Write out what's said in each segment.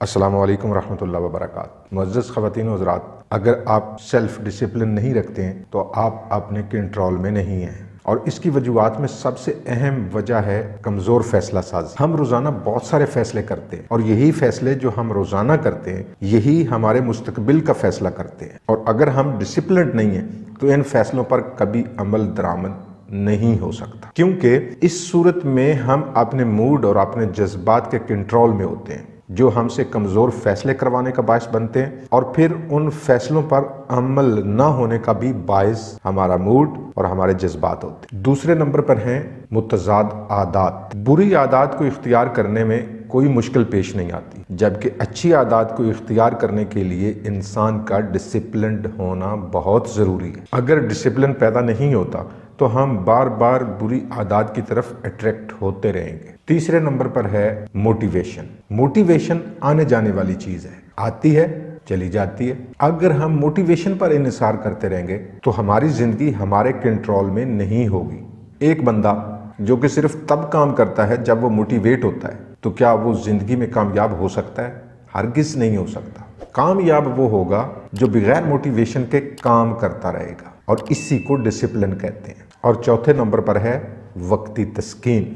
السلام علیکم ورحمۃ اللہ وبرکاتہ۔ معزز خواتین و حضرات، اگر آپ سیلف ڈسپلن نہیں رکھتے ہیں تو آپ اپنے کنٹرول میں نہیں ہیں، اور اس کی وجوہات میں سب سے اہم وجہ ہے کمزور فیصلہ سازی۔ ہم روزانہ بہت سارے فیصلے کرتے ہیں، اور یہی فیصلے جو ہم روزانہ کرتے ہیں یہی ہمارے مستقبل کا فیصلہ کرتے ہیں، اور اگر ہم ڈسپلنڈ نہیں ہیں تو ان فیصلوں پر کبھی عمل درآمد نہیں ہو سکتا، کیونکہ اس صورت میں ہم اپنے موڈ اور اپنے جذبات کے کنٹرول میں ہوتے ہیں، جو ہم سے کمزور فیصلے کروانے کا باعث بنتے ہیں، اور پھر ان فیصلوں پر عمل نہ ہونے کا بھی باعث ہمارا موڈ اور ہمارے جذبات ہوتے ہیں۔ دوسرے نمبر پر ہیں متضاد عادات۔ بری عادات کو اختیار کرنے میں کوئی مشکل پیش نہیں آتی، جبکہ اچھی عادات کو اختیار کرنے کے لیے انسان کا ڈسپلنڈ ہونا بہت ضروری ہے۔ اگر ڈسپلن پیدا نہیں ہوتا تو ہم بار بار بری عادات کی طرف اٹریکٹ ہوتے رہیں گے۔ تیسرے نمبر پر ہے موٹیویشن۔ موٹیویشن آنے جانے والی چیز ہے، آتی ہے چلی جاتی ہے۔ اگر ہم موٹیویشن پر انحصار کرتے رہیں گے تو ہماری زندگی ہمارے کنٹرول میں نہیں ہوگی۔ ایک بندہ جو کہ صرف تب کام کرتا ہے جب وہ موٹیویٹ ہوتا ہے، تو کیا وہ زندگی میں کامیاب ہو سکتا ہے؟ ہرگز نہیں ہو سکتا۔ کامیاب وہ ہوگا جو بغیر موٹیویشن کے کام کرتا رہے گا، اور اسی کو ڈسپلن کہتے ہیں۔ اور چوتھے نمبر پر ہے وقتی تسکین۔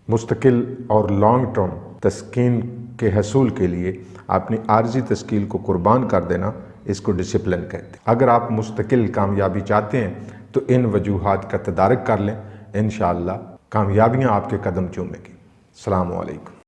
مستقل اور لانگ ٹرم تسکین کے حصول کے لیے اپنی عارضی تسکین کو قربان کر دینا، اس کو ڈسپلن کہتے ہیں۔ اگر آپ مستقل کامیابی چاہتے ہیں تو ان وجوہات کا تدارک کر لیں، انشاءاللہ کامیابیاں آپ کے قدم چومیں گی۔ السلام علیکم۔